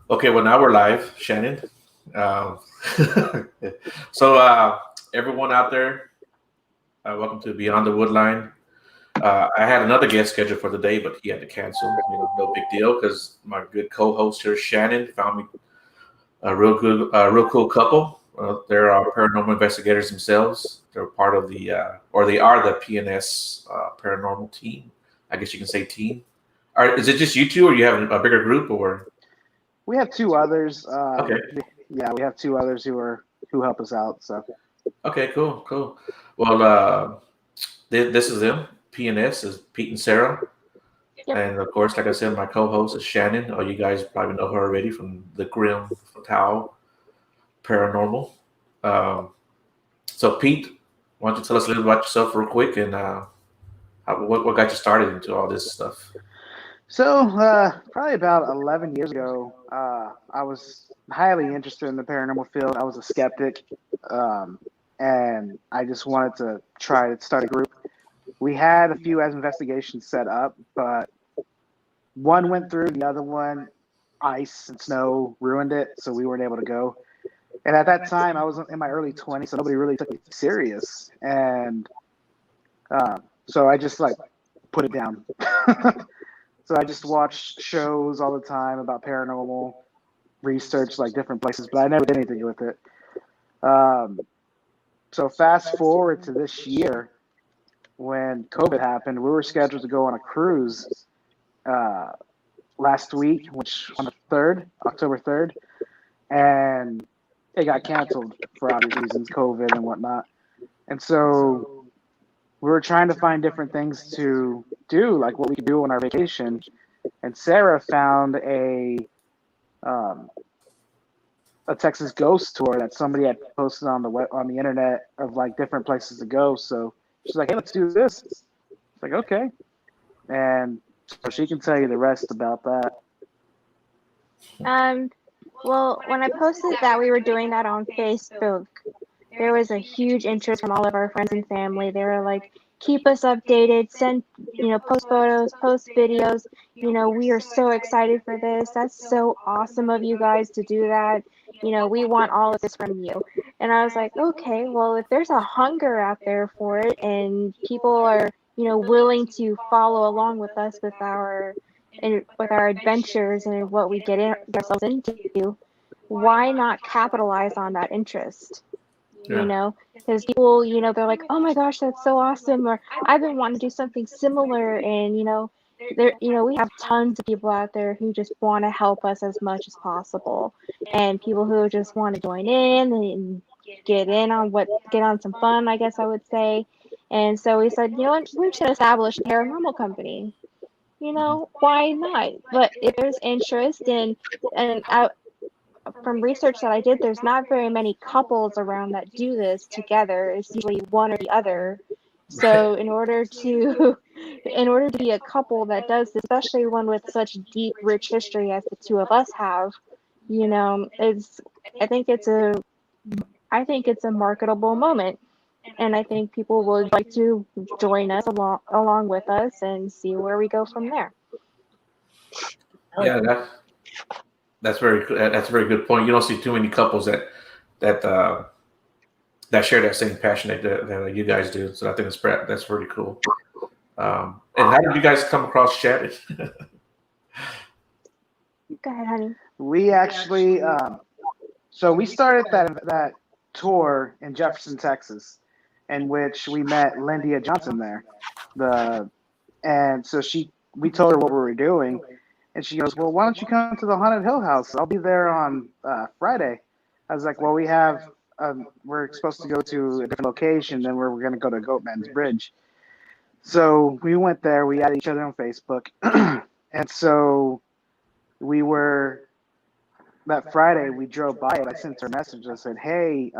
Okay, well now we're live, Shannon. Um, so everyone out there, welcome to Beyond the Woodline. I had another guest scheduled for today, but he had to cancel. No big deal because my good co-host here, Shannon, found me a real cool couple. They're paranormal investigators themselves. They're part of or they are the P&S Paranormal team. I guess you can say team. Is it just you two, or you have a bigger group, or? We have two others. Okay. Yeah, we have two others who help us out. So Okay, cool. Well, this is them. P&S is Pete and Sarah. Yep. And of course, like I said, my co host is Shannon. Oh, you guys probably know her already from the Grim Fatal Paranormal. Um, so, Pete, why don't you tell us a little about yourself, real quick, and what got you started into all this stuff? probably about 11 years ago, I was highly interested in the paranormal field. I was a skeptic, um, and I just wanted to try to start a group. We had a few as investigations set up, but one went through, the other one, ice and snow ruined it, so we weren't able to go. And at that time, I was in my early 20s, so nobody really took me serious. And so I just like put it down. So I just watched shows all the time about paranormal, research like different places, but I never did anything with it. Um, so fast forward to this year when COVID happened, we were scheduled to go on a cruise uh, last week, which on the 3rd, October 3rd, and it got canceled for obvious reasons, COVID and whatnot. And so we were trying to find different things to do, like what we could do on our vacation. And Sarah found um, a Texas ghost tour that somebody had posted on on the internet of like different places to go. So she's like, "Hey, let's do this." It's like, okay, and so she can tell you the rest about that. Um, well, when I posted that we were doing that on Facebook, there was a huge interest from all of our friends and family. They were like, keep us updated, send, post photos, post videos. We are so excited for this. That's so awesome of you guys to do that. We want all of this from you. And I was like, okay, well, if there's a hunger out there for it and people are, willing to follow along with us with our adventures and what we get ourselves into, why not capitalize on that interest? Yeah. Because people, they're like, oh my gosh, that's so awesome, or I've been wanting to do something similar, and we have tons of people out there who just want to help us as much as possible, and people who just want to join in and get on some fun, I guess I would say. And so we said, what, we should establish a paranormal company. Why not? But if there's interest and from research that I did, there's not very many couples around that do this together. It's usually one or the other. Right. So in order to be a couple that does this, especially one with such deep, rich history as the two of us have, it's I think it's a I think it's a marketable moment. And I think people would like to join us along with us and see where we go from there. Yeah, that's a very good point. You don't see too many couples that that share that same passion that you guys do. So I think that's really cool. And how did you guys come across Shannon? Go ahead, honey. We actually, so we started that tour in Jefferson, Texas, in which we met Lindia Johnson there. The and so we told her what we were doing, and she goes, "Well, why don't you come to the Haunted Hill House? I'll be there on Friday." I was like, "Well, we're supposed to go to a different location, then we're going to go to Goatman's Bridge." So we went there. We added each other on Facebook, and so we were that Friday. We drove by it. I sent her a message. I said, "Hey,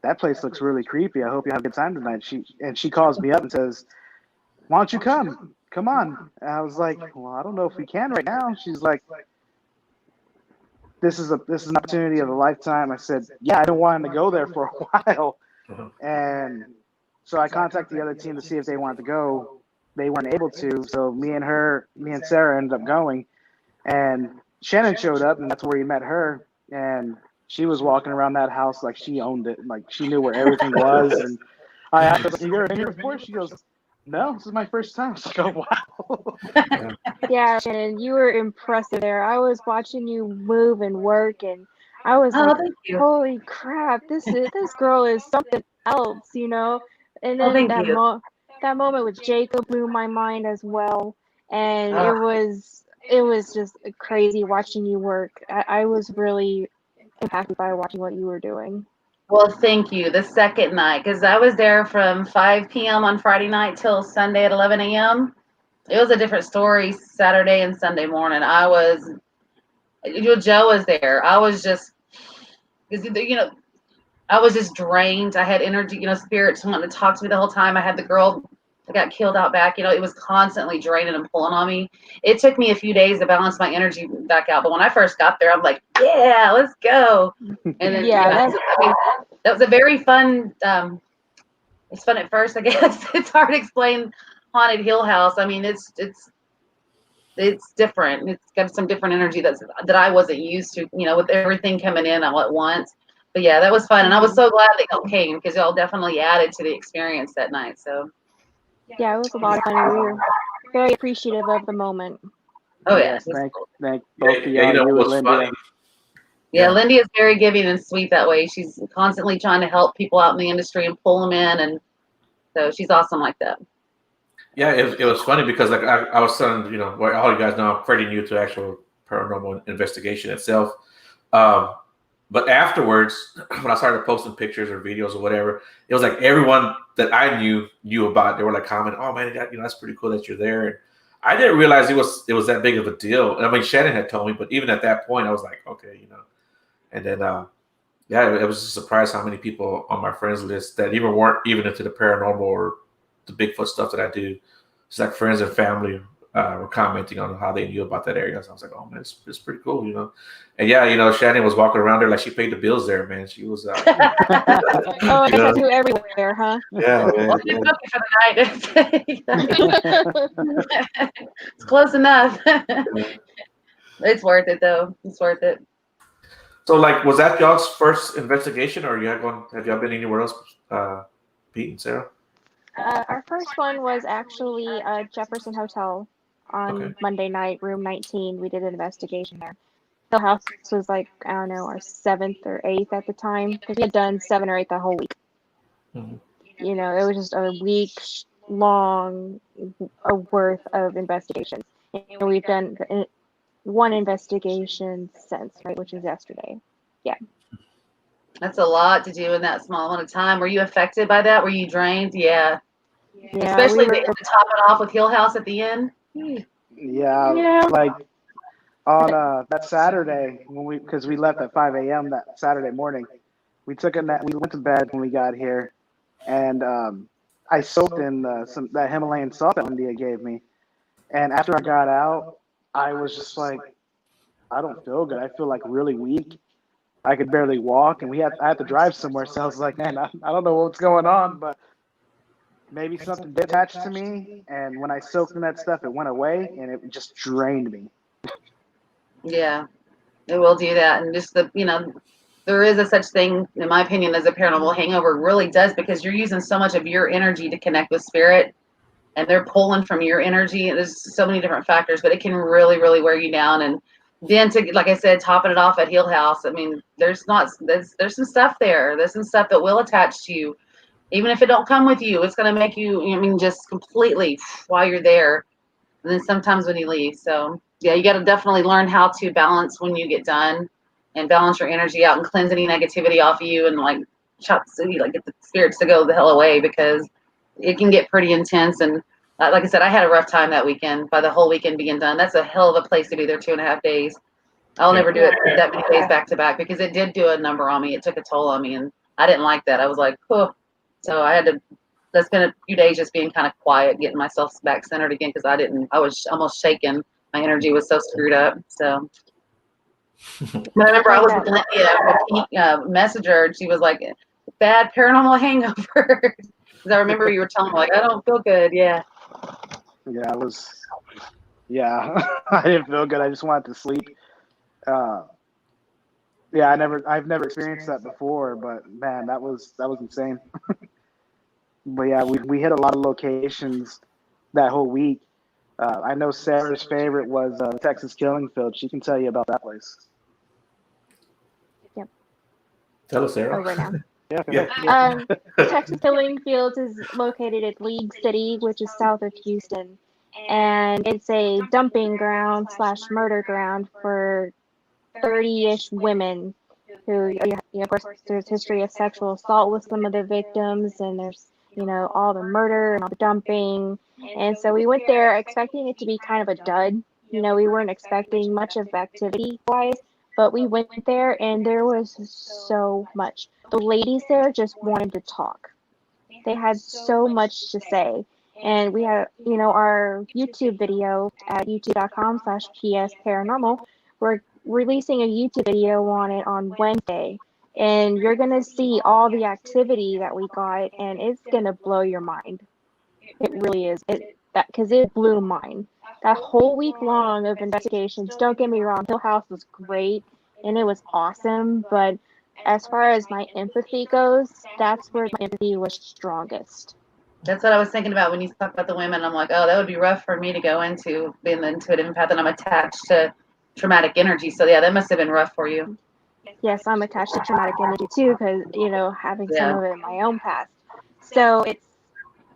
that place looks really creepy. I hope you have a good time tonight." She calls me up and says, "Why don't you come? Come on." And I was like, "Well, I don't know if we can right now." She's like, this is an opportunity of a lifetime." I said, "Yeah, I don't want to go there for a while." And so I contacted the other team to see if they wanted to go. They weren't able to, so me and Sarah ended up going. And Shannon showed up, and that's where he met her. And she was walking around that house like she owned it, like she knew where everything was. And I asked her, "You ever been here before?" She goes, "No, this is my first time." I was like, "Oh wow." Yeah. Yeah, Shannon, you were impressive there. I was watching you move and work, and I was Oh, like, thank you. "Holy crap! This girl is something else," you know. And Oh, then thank you. that moment with Jacob blew my mind as well, and Ah. it was just crazy watching you work. I was really impacted by watching what you were doing. Well, thank you. The second night, because I was there from 5 p.m. on Friday night till Sunday at 11 a.m. It was a different story Saturday and Sunday morning. Joe was there. I was just, I was just drained. I had energy, spirits wanting to talk to me the whole time. I had the girl that got killed out back. It was constantly draining and pulling on me. It took me a few days to balance my energy back out. But when I first got there, I'm like, yeah, let's go. And then, Yeah, that was a very fun. It's fun at first, I guess. It's hard to explain Haunted Hill House. I mean, it's different. It's got some different energy that I wasn't used to, with everything coming in all at once. But yeah, that was fun. And I was so glad that y'all came because y'all definitely added to the experience that night. So, yeah, it was a lot of fun. We were very appreciative of the moment. oh yeah. Yes, thank both of Yeah, y'all, you and what's Lindy. funny? Yeah, Yeah. Lindy is very giving and sweet that way. She's constantly trying to help people out in the industry and pull them in. And so she's awesome like that. Yeah, it was funny because like I was telling well, all you guys know I'm pretty new to actual paranormal investigation itself. Um, but afterwards, when I started posting pictures or videos or whatever, it was like everyone that I knew about. They were like commenting, "Oh man, that's pretty cool that you're there." And I didn't realize it was that big of a deal. And I mean, Shannon had told me, but even at that point, I was like, okay. And then yeah, it was a surprise how many people on my friends list that even weren't even into the paranormal or the Bigfoot stuff that I do. It's like friends and family were commenting on how they knew about that area. So I was like, oh man, it's pretty cool. And yeah, Shannon was walking around there like she paid the bills there, man. She was, Oh, I you know, tattoo everywhere, huh? yeah, man. Well, she's booking for the night. It's close enough. It's worth it though. It's worth it. So like, was that y'all's first investigation, or have y'all been anywhere else, Pete and Sarah? Our first one was actually Jefferson Hotel on Okay. Monday night, room 19. We did an investigation there. The house was like, I don't know, our seventh or eighth at the time because we had done 7 or 8 the whole week. Mhm. It was just a week long worth of investigations. And we've done one investigation since, right, which is yesterday. Yeah. That's a lot to do in that small amount of time. Were you affected by that? Were you drained? Yeah. Yeah, Especially we were. to top it off with Hill House at the end. Yeah, Yeah. like on that Saturday because we left at 5 a.m. that Saturday morning, we took a nap. We went to bed when we got here, and I soaked in that Himalayan salt that India gave me. And after I got out, I was just like, I don't feel good. I feel like really weak. I could barely walk, and I had to drive somewhere. So I was like, man, I don't know what's going on, but maybe something did attach to me. And when I soaked in that stuff, it went away, and it just drained me. Yeah, it will do that. And just there is a such thing, in my opinion, as a paranormal hangover. It really does because you're using so much of your energy to connect with spirit and they're pulling from your energy. There's so many different factors, but it can really, really wear you down. And then like I said, topping it off at Hill House, I mean, there's some stuff there. There's some stuff that will attach to you. Even if it don't come with you, it's going to make you, just completely while you're there. And then sometimes when you leave. So yeah, you got to definitely learn how to balance when you get done and balance your energy out and cleanse any negativity off of you and like get the spirits to go the hell away because it can get pretty intense. And like I said, I had a rough time that weekend. By the whole weekend being done, that's a hell of a place to be there 2.5 days. I'll never do it that many days back to back because it did do a number on me. It took a toll on me, and I didn't like that. I was like, oh, so I had to. That's been a few days just being kind of quiet, getting myself back centered again because I was almost shaken. My energy was so screwed up. So, but I remember I was with Lydia, messenger, and she was like, "Bad paranormal hangover." Because I remember you were telling me like, "I don't feel good." Yeah. Yeah, I was. Yeah, I didn't feel good. I just wanted to sleep. Uh, I've never experienced that before, but man, that was insane. But yeah, we hit a lot of locations that whole week. I know Sarah's favorite was Texas Killing Field. She can tell you about that place. Yep. Tell us, Sarah. Over now. Yeah. Texas Killing Fields is located at League City, which is south of Houston, and it's a dumping ground slash murder ground for 30-ish women who, of course, there's history of sexual assault with some of the victims, and there's, all the murder and all the dumping. And so we went there expecting it to be kind of a dud. We weren't expecting much of activity wise, but we went there and there was so much. The ladies there just wanted to talk. They had so much to say. And we had, our YouTube video at youtube.com/PS Paranormal. We're releasing a YouTube video on it on Wednesday. And you're going to see all the activity that we got, and it's going to blow your mind. It really is. Because it blew mine. That whole week long of investigations, don't get me wrong, Hill House was great and it was awesome, but as far as my empathy goes, that's where my empathy was strongest. That's what I was thinking about when you talk about the women. I'm like, oh, that would be rough for me to go into, being the intuitive empath, and I'm attached to traumatic energy. So yeah, that must have been rough for you. Yes, I'm attached to traumatic energy too, because having some of it in my own past. So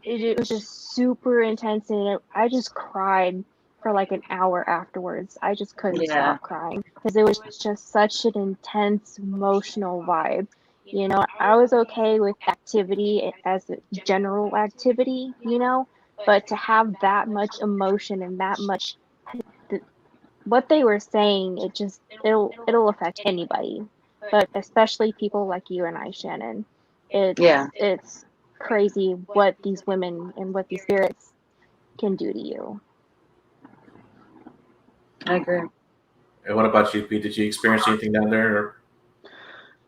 it was just super intense, and I just cried for like an hour afterwards. I just couldn't stop crying because it was just such an intense emotional vibe. I was okay with activity as a general activity, but to have that much emotion and that much what they were saying, it'll affect anybody, but especially people like you and I, Shannon. It's crazy what these women and what these spirits can do to you. I agree. And what about you, Pete? Did you experience anything down there?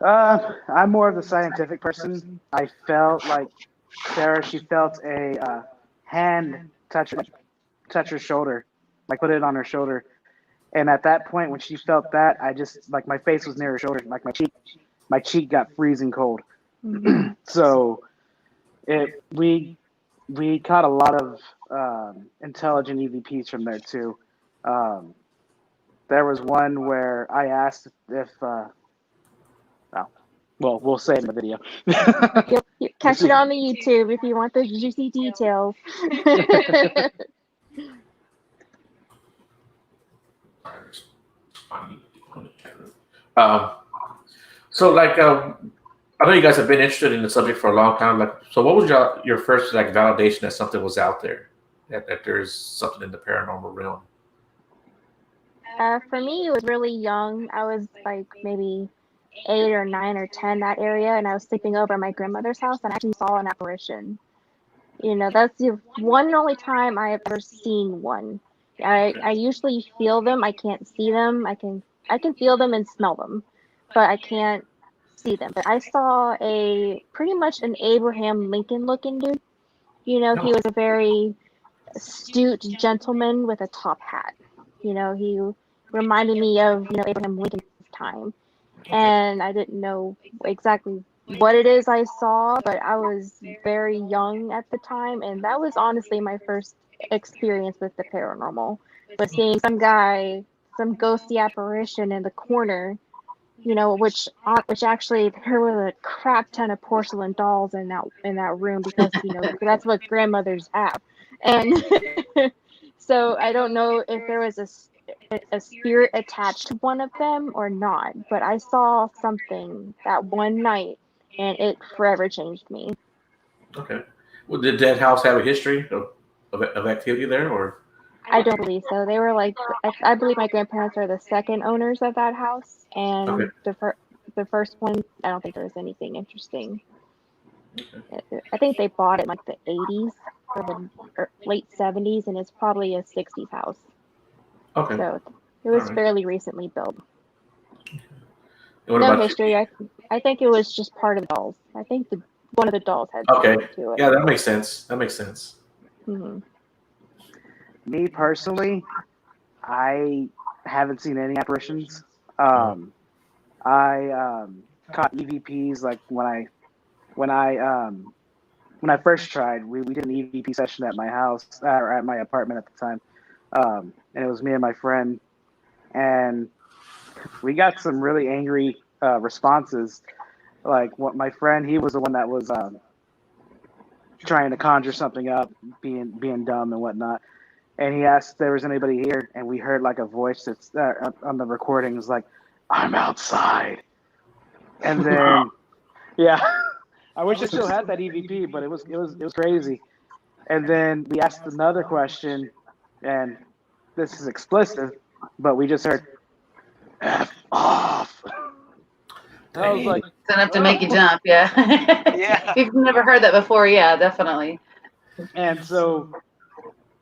Or? I'm more of the scientific person. I felt like Sarah. She felt a hand touch her shoulder, like put it on her shoulder. And at that point, when she felt that, I just like my face was near her shoulder, like my cheek got freezing cold. Mm-hmm. So we caught a lot of intelligent EVPs from there too. There was one where I asked if well, we'll say it in the video. You'll catch it on the YouTube if you want those juicy details. So like I know you guys have been interested in the subject for a long time. Like, so what was your first like validation that something was out there, that there's something in the paranormal realm? For me, it was really young. I was like maybe 8 or 9 or 10, that area, and I was sleeping over at my grandmother's house and I actually saw an apparition. That's the one and only time I have ever seen one. I usually feel them. I can't see them. I can feel them and smell them, but I can't see them. But I saw pretty much an Abraham Lincoln looking dude. He was a very astute gentleman with a top hat. He reminded me of Abraham Lincoln's time, and I didn't know exactly what it is I saw, but I was very young at the time, and that was honestly my first experience with the paranormal. But seeing some ghosty apparition in the corner, which actually there was a crap ton of porcelain dolls in that room because that's what grandmothers have, and so I don't know if there was a spirit attached to one of them or not, but I saw something that one night and it forever changed me. Okay. Well, did that house have a history of activity there, or? I don't believe so. They were like, I believe my grandparents are the second owners of that house, and the first one, I don't think there was anything interesting. Okay. I think they bought it in like the 80s or the late 70s, and it's probably a 60s house. Okay. So it was fairly recently built. No history. I think it was just part of the dolls. I think one of the dolls had something to it. Yeah, that makes sense. Mm-hmm. Me personally, I haven't seen any apparitions. I caught EVPs like when I when I first tried. We did an EVP session at my house or at my apartment at the time, and it was me and my friend, and we got some really angry responses. Like what my friend, he was the one that was trying to conjure something up, being dumb and whatnot. And he asked if there was anybody here, and we heard like a voice that's on the recording was like, "I'm outside." And then, yeah, I wish I still had that EVP, but it was crazy. And then we asked another question, and this is explicit, but we just heard "F off." I was like, It's enough to make you jump, yeah. Yeah. If you've never heard that before, yeah, definitely. and so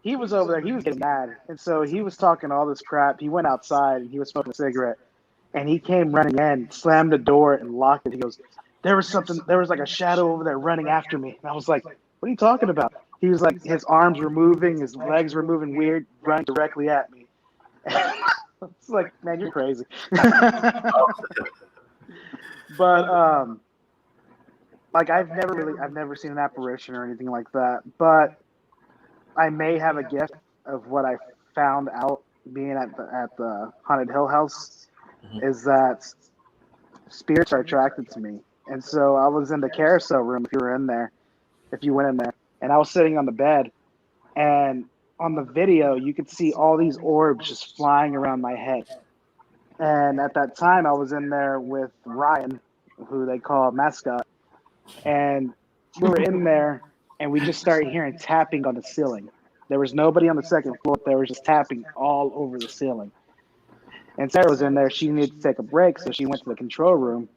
he was over there. He was getting mad, and so he was talking all this crap. He went outside and he was smoking a cigarette, and he came running in, slammed the door, and locked it. He goes, "There was something. There was like a shadow over there running after me." And I was like, "What are you talking about?" He was like, his arms were moving, his legs were moving weird, running directly at me. It's like, man, you're crazy. But like I've never seen an apparition or anything like that. But I may have a gift of what I found out being at the Haunted Hill House is that spirits are attracted to me. And so I was in the carousel room, if you went in there, and I was sitting on the bed, and on the video you could see all these orbs just flying around my head. And at that time I was in there with Ryan, who they call Mascot, and we were in there and we just started hearing tapping on the ceiling. There was nobody on the second floor. There was just tapping all over the ceiling. And Sarah was in there. She needed to take a break, so she went to the control room.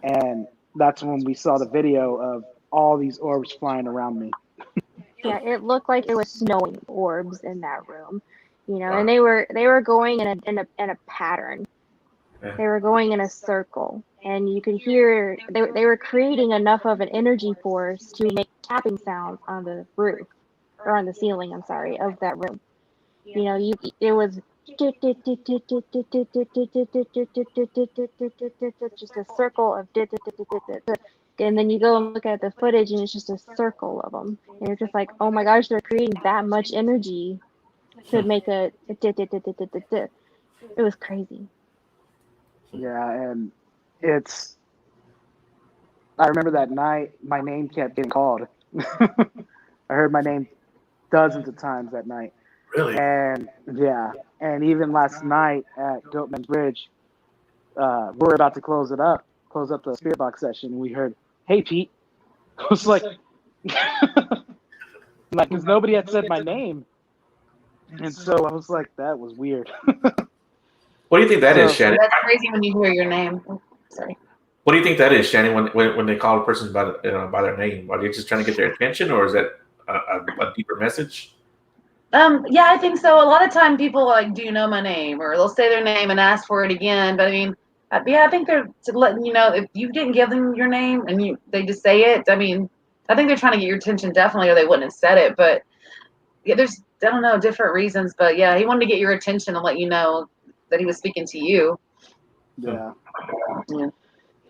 And that's when we saw the video of all these orbs flying around me. Yeah, it looked like it was snowing orbs in that room, and they were going in a pattern. They were going in a circle, and you could hear they were creating enough of an energy force to make tapping sounds on the roof or on the ceiling. I'm sorry, of that room. It was just a circle of, and then you go and look at the footage and it's just a circle of them, and you're just like, oh my gosh, they're creating that much energy to make it was crazy. Yeah, and I remember that night my name kept getting called. I heard my name dozens of times that night. Really? And yeah, and even last night at Goatman's Bridge, we're about to close up the spirit box session. And we heard, "Hey, Pete." I was like, because nobody had said my name, and so I was like, that was weird. What do you think that is, Shannon? That's crazy when you hear your name. Oh, sorry. What do you think that is, Shannon? When they call a person by their name, are they just trying to get their attention, or is that a deeper message? Yeah, I think so. A lot of time people are like, "Do you know my name?" Or they'll say their name and ask for it again. But I mean, yeah, I think they're letting you know if you didn't give them your name and they just say it. I mean, I think they're trying to get your attention definitely, or they wouldn't have said it. But yeah, there's I don't know different reasons. But yeah, he wanted to get your attention and let you know that he was speaking to you. Yeah. Yeah.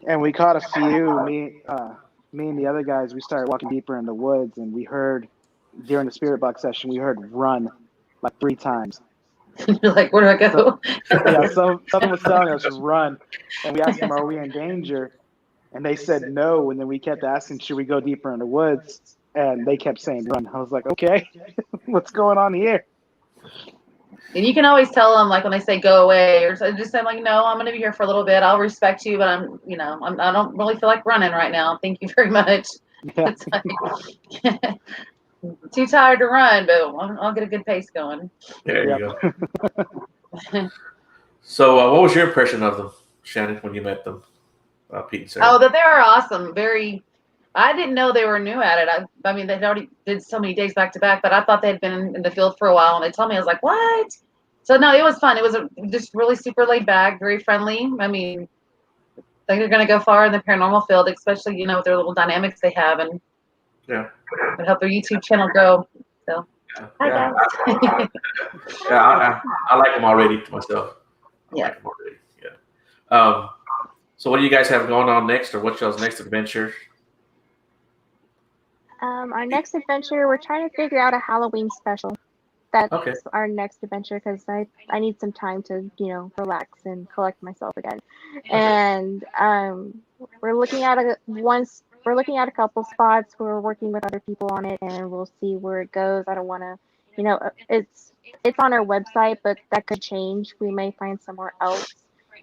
And we caught a few. Me and the other guys, we started walking deeper in the woods, and we heard during the spirit box session, we heard "run" like 3 times. You're like, where do I go? Yeah, someone was telling us to run, and we asked them, "Are we in danger?" And they said no. And then we kept asking, "Should we go deeper in the woods?" And they kept saying "run." I was like, "Okay, what's going on here?" And you can always tell them, like when they say go away, or just say like, "No, I'm going to be here for a little bit. I'll respect you, but I don't really feel like running right now. Thank you very much." Yeah. It's like, too tired to run, but I'll get a good pace going. There Yep. you go. So, what was your impression of them, Shannon, when you met them, Pete and Sarah? Oh, that they were awesome. I didn't know they were new at it. I mean, they'd already did so many days back to back, but I thought they'd been in the field for a while. And they told me, I was like, what? So no, it was fun. It was just really super laid back, very friendly. I mean, I think they're going to go far in the paranormal field, especially with their little dynamics they have, and Yeah. help their YouTube channel grow. So, hi Yeah. guys. Yeah, I like them already myself. I Yeah. like them already. Yeah. Um, so what do you guys have going on next, or what's y'all's next adventure? Our next adventure, we're trying to figure out a Halloween special. That's Okay. our next adventure because I need some time to relax and collect myself again. And we're looking at a couple spots. We're working with other people on it, and we'll see where it goes. I don't want to, it's on our website, but that could change. We may find somewhere else.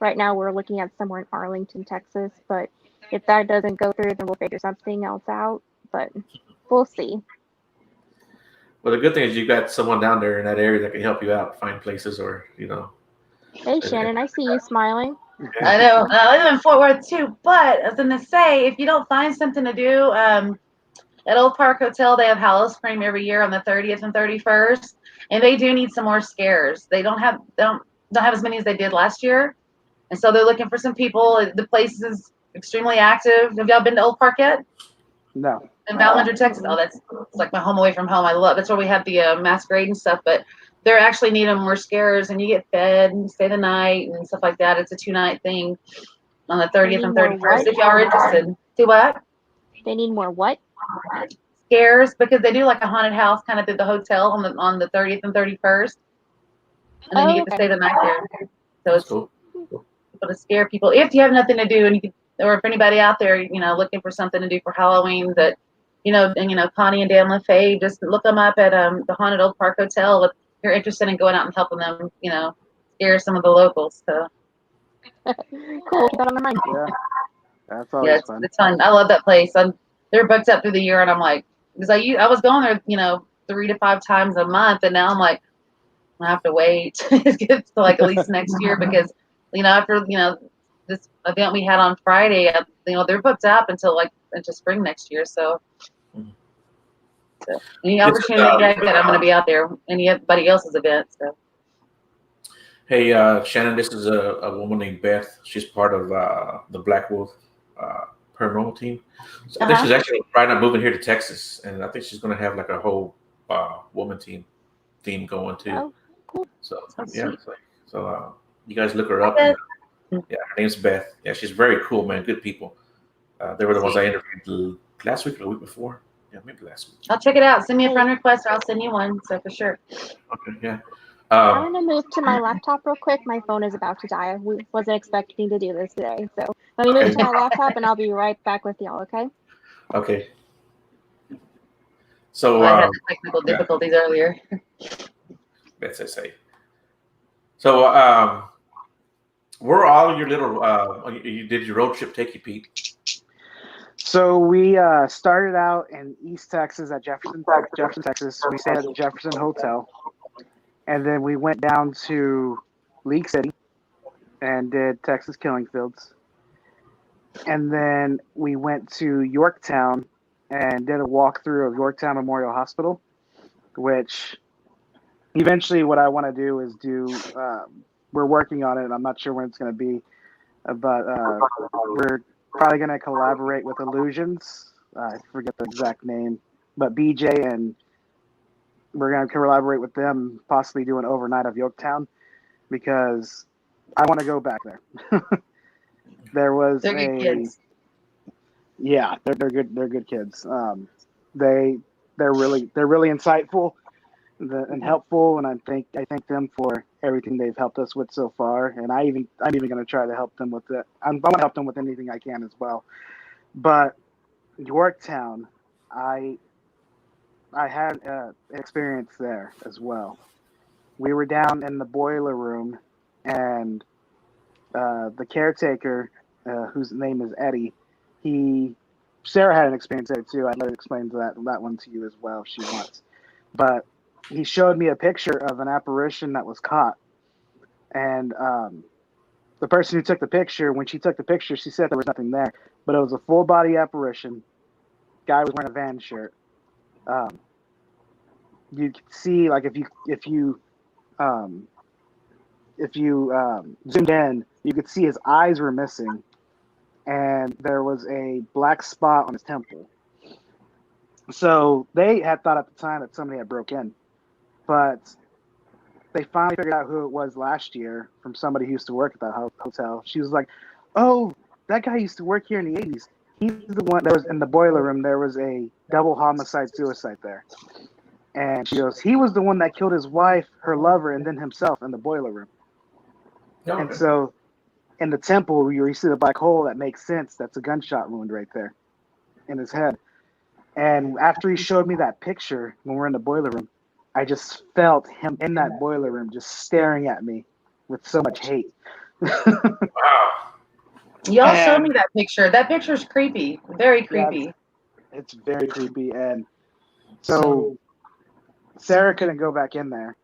Right now, we're looking at somewhere in Arlington, Texas, but if that doesn't go through, then we'll figure something else out. But we'll see. Well, the good thing is you've got someone down there in that area that can help you out, find places, or Hey, Shannon, I see you smiling. I know. I live in Fort Worth too, but I was gonna say, if you don't find something to do, at Old Park Hotel they have Hallows Cream every year on the 30th and 31st, and they do need some more scares. They don't have as many as they did last year, and so they're looking for some people. The place is extremely active. Have y'all been to Old Park yet? No. In Ballinger, Texas. Oh, it's like my home away from home. I love. That's where we have the masquerade and stuff. But they're actually needing more scares, and you get fed and you stay the night and stuff like that. It's a 2-night thing on the 30th need and more 31st. what? If y'all are interested, do what? They need more what? Scares, because they do like a haunted house kind of through the hotel on the 30th and 31st, and then you Oh, get to stay the night there. So That's it's cool. people to scare people if you have nothing to do, and you can, or if anybody out there looking for something to do for Halloween that Connie and Dan LaFave, just look them up at the Haunted Old Park Hotel if you're interested in going out and helping them scare some of the locals. So cool. Keep that on my mind. Yeah, that's yeah, always it's, fun. it's fun. I love that place. They're booked up through the year, and I'm like, because I was going there 3 to 5 times a month, and now I'm like, I have to wait to get to like at least next year because after this event we had on Friday, they're booked up until like into spring next year. So any This is, opportunity I get, I'm going to be out there. Anybody else's event. So hey, Shannon, this is a woman named Beth. She's part of the Black Wolf Paranormal team. So I think she's actually probably not moving here to Texas, and I think she's going to have like a whole woman team going too. Oh, cool. So That's yeah, sweet. you guys look her up. Beth. And, yeah, her name's Beth. Yeah, she's very cool, man. Good people. They were the ones I interviewed last week or the week before. Yeah, maybe last week. I'll check it out. Send me a friend request, or I'll send you one. So for sure. Okay, yeah. I'm gonna move to my laptop real quick. My phone is about to die. We wasn't expecting to do this today, so let me move to my laptop, and I'll be right back with y'all. Okay? Okay. So I had technical difficulties earlier. let's say. So where are all your little? Did your road trip take you, Pete? So we started out in East Texas at Jefferson, Texas. We stayed at the Jefferson Hotel, and then we went down to League City and did Texas Killing Fields, and then we went to Yorktown and did a walkthrough of Yorktown Memorial Hospital, which eventually what I want to do is we're working on it. I'm not sure when it's going to be, but we're probably going to collaborate with Illusions. I forget the exact name, but BJ, and we're going to collaborate with them, possibly do an overnight of Yorktown, because I want to go back there. There was They're good kids. Yeah, they're good. They're good kids. They're really insightful and helpful, and I thank them for everything they've helped us with so far. And I'm even going to try to help them with it. I want to help them with anything I can as well. But Yorktown, I had an experience there as well. We were down in the boiler room, and the caretaker, whose name is Eddie, Sarah had an experience there too. I'd let her explain that one to you as well if she wants. But he showed me a picture of an apparition that was caught, and the person who took the picture, when she took the picture, she said there was nothing there, but it was a full body apparition. Guy was wearing a van shirt. You could see, like, if you zoomed in, you could see his eyes were missing, and there was a black spot on his temple. So they had thought at the time that somebody had broke in, but they finally figured out who it was last year from somebody who used to work at that hotel. She was like, "Oh, that guy used to work here in the '80s. He's the one that was in the boiler room. There was a double homicide suicide there." And she goes, "He was the one that killed his wife, her lover, and then himself in the boiler room." Okay. And so in the temple, where you see the black hole, that makes sense. That's a gunshot wound right there in his head. And after he showed me that picture when we're in the boiler room, I just felt him in that boiler room just staring at me with so much hate. Wow. Y'all showed me that picture. That picture's creepy. Very creepy. It's very creepy. And so Sarah couldn't go back in there.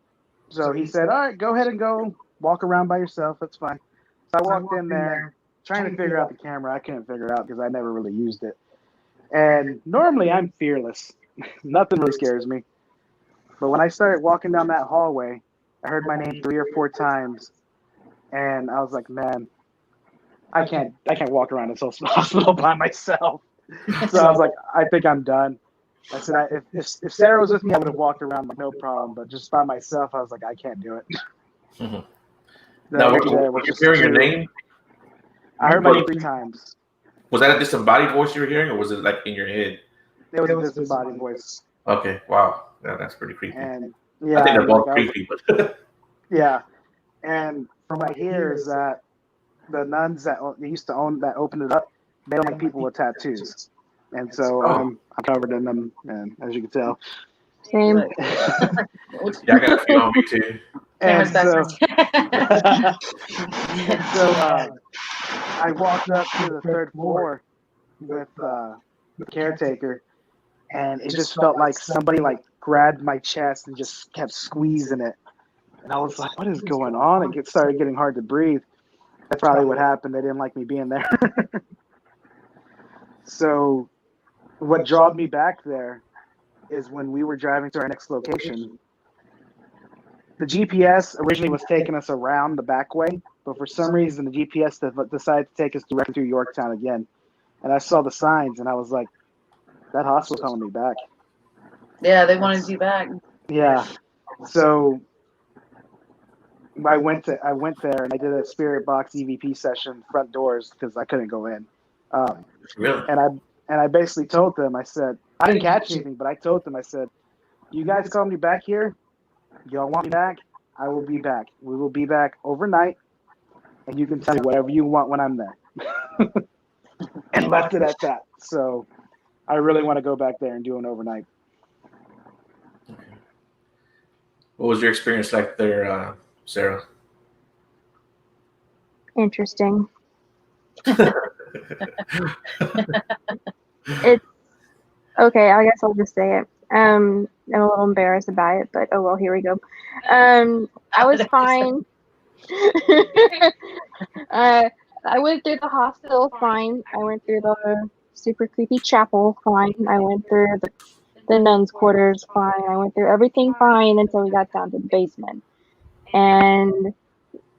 So he said, "All right, go ahead and go walk around by yourself. That's fine." So I walked in there trying to figure out the camera. I couldn't figure it out because I never really used it. And normally I'm fearless. Nothing really scares me. But when I started walking down that hallway, I heard my name 3 or 4 times. And I was like, man, I can't walk around this whole hospital by myself. So I was like, I think I'm done. I said, if Sarah was with me, I would have walked around like no problem. But just by myself, I was like, I can't do it. Mhm. Now, were you hearing your name? I heard my name 3 times. Was that a disembodied voice you were hearing, or was it like in your head? It was a disembodied voice. Okay, wow, yeah, that's pretty creepy. And I think they're both creepy, but yeah. And from what I hear is that the nuns that used to own that opened it up, they don't like people with tattoos, and so I'm covered in them, and as you can tell. Same. Yeah, I got a few on me too. And so, I walked up to the 3rd floor with the caretaker, and it just felt like somebody like grabbed my chest and just kept squeezing it. And I was like, what is going on? It started getting hard to breathe. That's probably what happened. They didn't like me being there. So what drawed me back there is when we were driving to our next location. The GPS originally was taking us around the back way, but for some reason the GPS decided to take us directly through Yorktown again. And I saw the signs, and I was like, that hospital's calling me back. Yeah, they wanted you back. Yeah. So I went there, and I did a spirit box EVP session, front doors, because I couldn't go in. Really? And I basically told them, I said, I didn't catch anything, but I told them, I said, you guys call me back here. Y'all want me back? I will be back. We will be back overnight, and you can tell me whatever you want when I'm there. And left it at that. So I really want to go back there and do an overnight. What was your experience like there, Sarah? Interesting. It's okay. I guess I'll just say it. I'm a little embarrassed about it, but oh well. Here we go. I was fine. I went through the hospital fine. I went through the super creepy chapel fine. I went through the nuns' quarters fine. I went through everything fine until we got down to the basement, and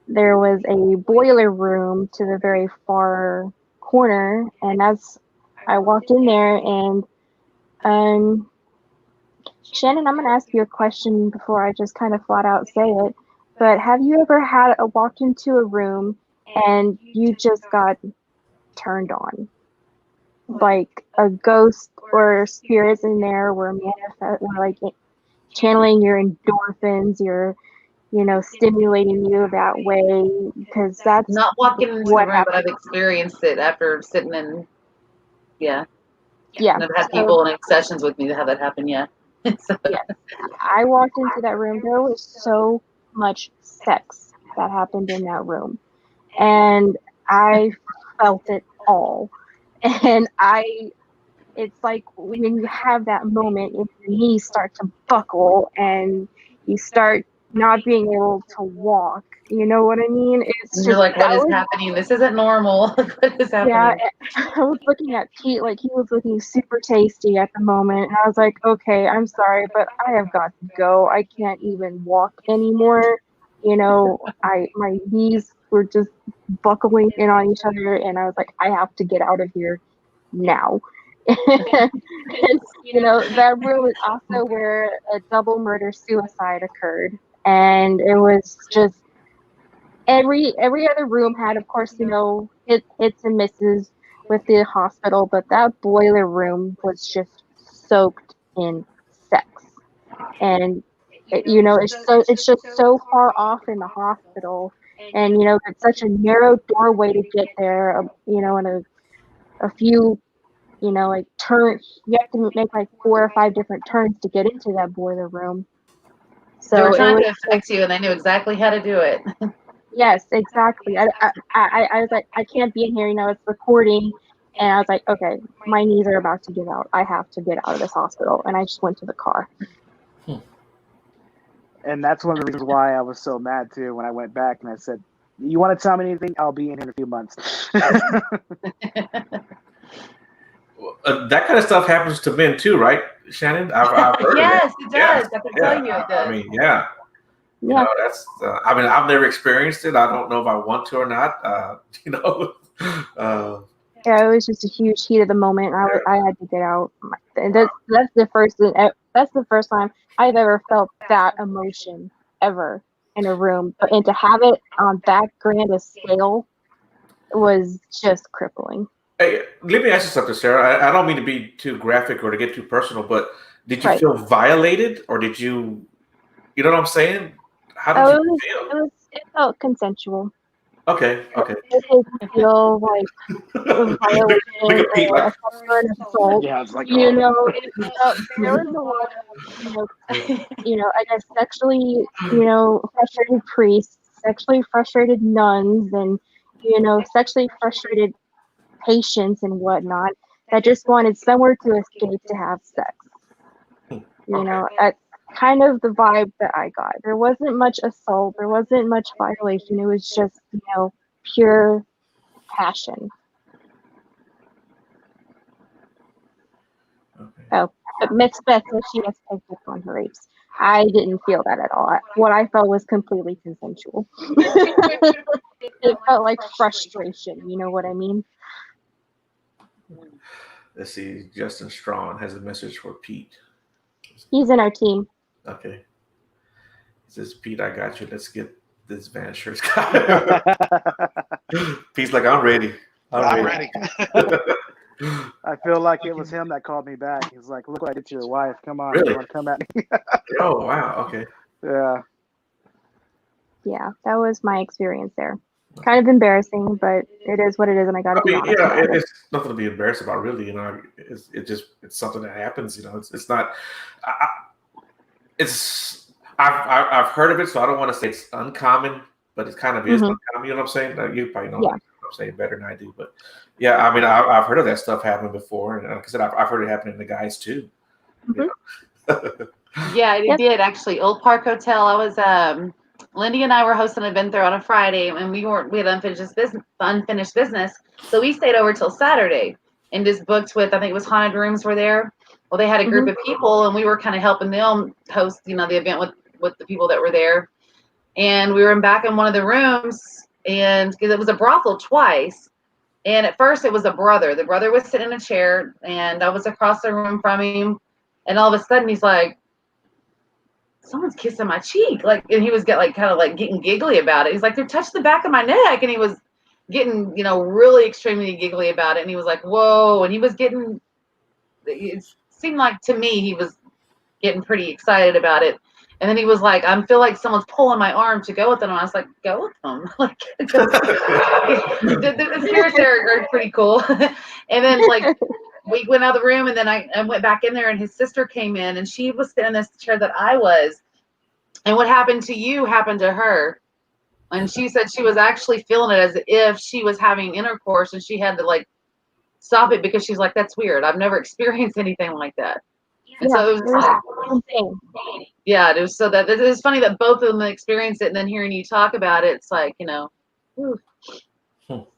there was a boiler room to the very far corner, and as I walked in there, and Shannon, I'm going to ask you a question before I just kind of flat out say it, but have you ever walked into a room and you just got turned on? Like a ghost or spirits in there were like channeling your endorphins, stimulating you that way, because that's not walking into the what room, but I've experienced it after sitting in. Yeah. Yeah. And I've had people in sessions with me to have that happen. Yeah. So. Yeah. I walked into that room. There was so much sex that happened in that room, and I felt it all. And it's like when you have that moment, if your knees start to buckle and you start not being able to walk, you know what I mean? It's and you're like, what is happening? This isn't normal. What is happening? Yeah, I was looking at Pete like he was looking super tasty at the moment, and I was like, okay, I'm sorry, but I have got to go. I can't even walk anymore. My knees were just buckling in on each other, and I was like, I have to get out of here now. And, that room is also where a double murder suicide occurred. and it was just every other room had, of course, hits and misses with the hospital, but that boiler room was just soaked in sex. And it's just so far off in the hospital, and it's such a narrow doorway to get there, and a few, like you have to make like 4 or 5 different turns to get into that boiler room. They were So trying to affect you, and they knew exactly how to do it. yes, exactly. I was like, I can't be in here, it's recording. And I was like, okay, my knees are about to give out. I have to get out of this hospital. And I just went to the car. And that's one of the reasons why I was so mad too when I went back and I said, "You want to tell me anything? I'll be in here in a few months." That kind of stuff happens to men too, right, Shannon? I've heard yes, of it does. I can tell you it does. I mean, yeah. You know, that's. I mean, I've never experienced it. I don't know if I want to or not. Yeah, it was just a huge heat of the moment. I had to get out. And that's the first time I've ever felt that emotion ever in a room. And to have it on that grand a scale was just crippling. Hey, let me ask you something, Sarah. I don't mean to be too graphic or to get too personal, but did you Right. feel violated, or did you? You know what I'm saying? How did you feel? It felt consensual. Okay. It didn't feel like a violation or a separate assault. Yeah, it's like, It felt, there was a lot of, I guess sexually, frustrated priests, sexually frustrated nuns, and, sexually frustrated patients and whatnot that just wanted somewhere to escape to have sex. That's kind of the vibe that I got. There wasn't much assault. There wasn't much violation. It was just, pure passion. Okay. Oh, but Miss Beth says she has picked up on her rapes. I didn't feel that at all. What I felt was completely consensual. It felt like frustration. You know what I mean? Let's see. Justin Strawn has a message for Pete. He's in our team. Okay. He says, Pete, I got you. Let's get this Van shirt. Pete's like, I'm ready. I'm ready. I feel like it was him that called me back. He's like, "Look what I did to your wife. Come on, Really? you want to come at me?" Oh, wow. Okay. Yeah. Yeah, that was my experience there. Kind of embarrassing, but it is what it is, and I got to be honest about it. It's nothing to be embarrassed about, really. It's something that happens. It's not. I've heard of it, so I don't want to say it's uncommon, but it kind of is uncommon. You know what I'm saying? You probably know what I'm saying better than I do, but yeah, I mean, I've heard of that stuff happening before, and like I said, I've heard it happening to guys too. Yeah, it did actually. Old Park Hotel. I was Lindy and I were hosting an event there on a Friday, and we had unfinished business, so we stayed over till Saturday and just booked with, I think it was Haunted Rooms were there. Well, they had a group of people, and we were kind of helping them host, the event with the people that were there. And we were back in one of the rooms, and because it was a brothel twice. And at first it was a brother. The brother was sitting in a chair, and I was across the room from him. And all of a sudden he's like, someone's kissing my cheek. And he was getting giggly about it. He's like, they touched the back of my neck. And he was getting, really extremely giggly about it. And he was like, whoa. And he was it seemed like to me, he was getting pretty excited about it. And then he was like, I feel like someone's pulling my arm to go with them. And I was like, go with them. The spirits there are pretty cool. And then we went out of the room, and then I went back in there, and his sister came in, and she was sitting in this chair that I was. And what happened to you happened to her. And she said she was actually feeling it as if she was having intercourse, and she had to stop it because she's like, that's weird. I've never experienced anything like that. And so it was insane. Yeah, it was, so that it was funny that both of them experienced it, and then hearing you talk about it, it's like,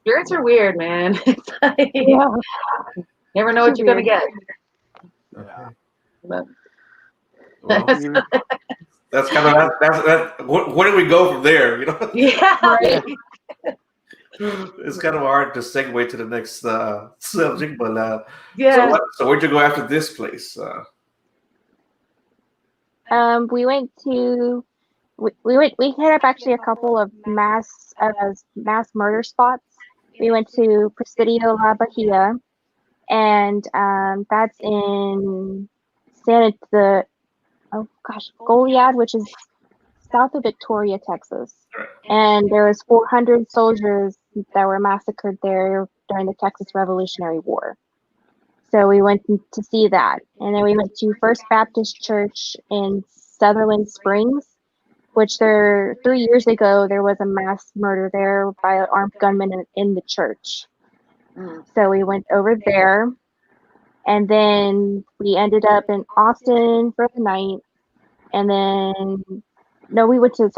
spirits are weird, man. It's like, never know what you're gonna get. Okay. But, well, that's kind of that. Where do we go from there? Yeah. Right. It's kind of hard to segue to the next subject, but yeah. So where'd you go after this place? We went to we hit up actually a couple of mass murder spots. We went to Presidio La Bahia, and that's in Goliad, which is south of Victoria, Texas. And there was 400 soldiers that were massacred there during the Texas Revolutionary War. So we went to see that. And then we went to First Baptist Church in Sutherland Springs, which 3 years ago, there was a mass murder there by an armed gunman in the church. So we went over there. And then we ended up in Austin for the night. And then, no, we went to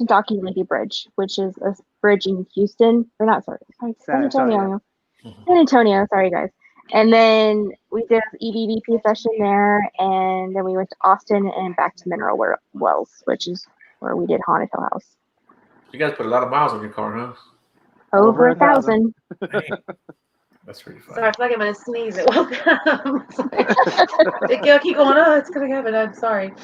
Donkey Lady Bridge, which is a bridge in Houston. Or not, sorry, San Antonio. San Antonio, sorry guys. And then we did an EVP session there. And then we went to Austin and back to Mineral Wells, which is where we did Haunted Hill House. You guys put a lot of miles on your car, huh? Over 1,000. That's pretty fun. Sorry, I feel like I'm gonna sneeze. It woke up. Keep going. Oh, it's gonna happen. I'm sorry.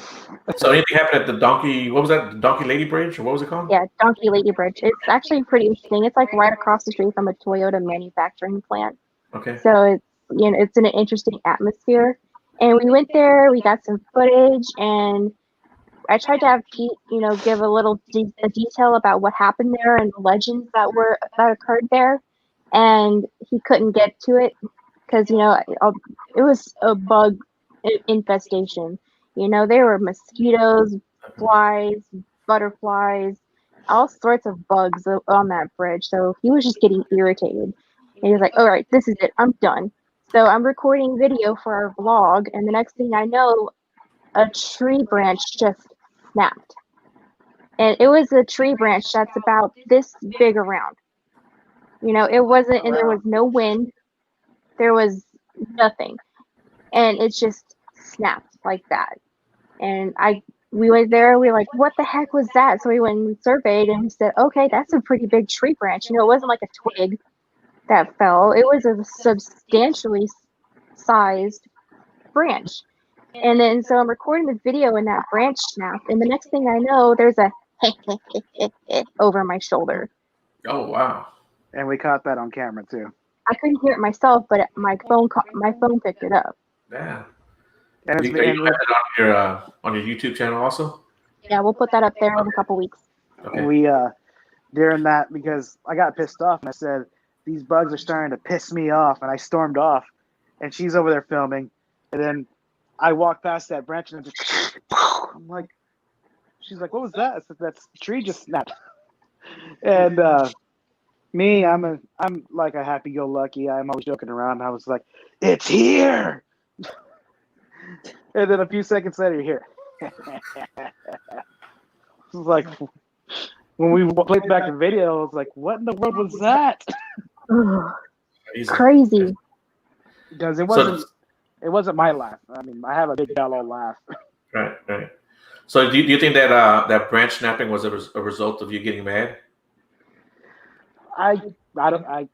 So anything happened at the Donkey? What was that? The Donkey Lady Bridge, or what was it called? Yeah, Donkey Lady Bridge. It's actually pretty interesting. It's like right across the street from a Toyota manufacturing plant. Okay. So it's in an interesting atmosphere. And we went there. We got some footage, and I tried to have Pete, give a little detail about what happened there and the legends that occurred there. And he couldn't get to it because it was a bug infestation. There were mosquitoes, flies, butterflies, all sorts of bugs on that bridge. So he was just getting irritated. And he was like, "All right, this is it. I'm done." So I'm recording video for our vlog, and the next thing I know, a tree branch just snapped. And it was a tree branch that's about this big around. It wasn't, and there was no wind. There was nothing. And it just snapped like that. And we went there, we were like, what the heck was that? So we went and surveyed, and we said, okay, that's a pretty big tree branch. It wasn't like a twig that fell. It was a substantially sized branch. And then so I'm recording the video, and that branch snapped. And the next thing I know, there's a over my shoulder. Oh, wow. And we caught that on camera too. I couldn't hear it myself, but my phone picked it up. Yeah. And you have it on your YouTube channel also? Yeah, we'll put that up there in a couple weeks. Okay. We during that, because I got pissed off and I said, these bugs are starting to piss me off, and I stormed off, and she's over there filming, and then I walked past that branch and I'm like, she's like, what was that? I said, that tree just snapped. And me, I'm like a happy-go-lucky. I'm always joking around. I was like, it's here. And then a few seconds later, here. It was like, when we played back the video, I was like, what in the world was that? Crazy. Because it wasn't my laugh. I mean, I have a big yellow laugh. Right. So do you think that that branch snapping was a result of you getting mad? I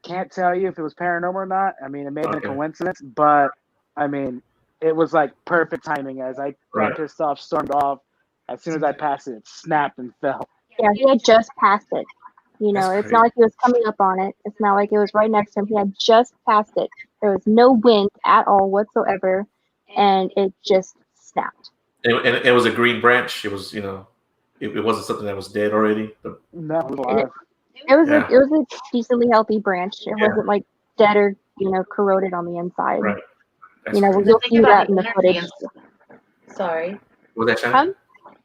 can't tell you if it was paranormal or not. I mean, it may have been a coincidence, but I mean, it was like perfect timing. As I got pissed off, stormed off. As soon as I passed it, it snapped and fell. Yeah, he had just passed it. It's not like he was coming up on it. It's not like it was right next to him. He had just passed it. There was no wind at all whatsoever, and it just snapped. And it was a green branch. It was, it wasn't something that was dead already. But... No, it was alive. It was a decently healthy branch. It wasn't like dead or corroded on the inside. Right. You'll see that in the footage. Sorry. Was that Shannon?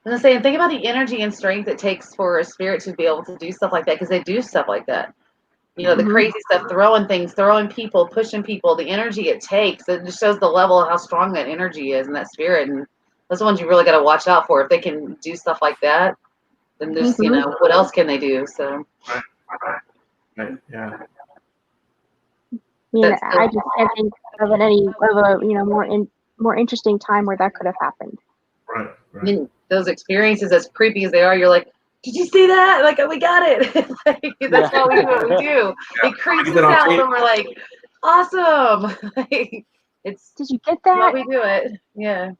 I was saying, think about the energy and strength it takes for a spirit to be able to do stuff like that, because they do stuff like that. The crazy stuff, throwing things, throwing people, pushing people, the energy it takes. It just shows the level of how strong that energy is and that spirit. And those are the ones you really got to watch out for. If they can do stuff like that, then there's, what else can they do? So. Right. Yeah. I just can't think of a more interesting time where that could have happened. Right. I mean, those experiences, as creepy as they are, you're like, did you see that? Like, we got it. That's why we do what we do. Yeah. It creeps us out when we're like, awesome. Did you get that? Why we do it. Yeah.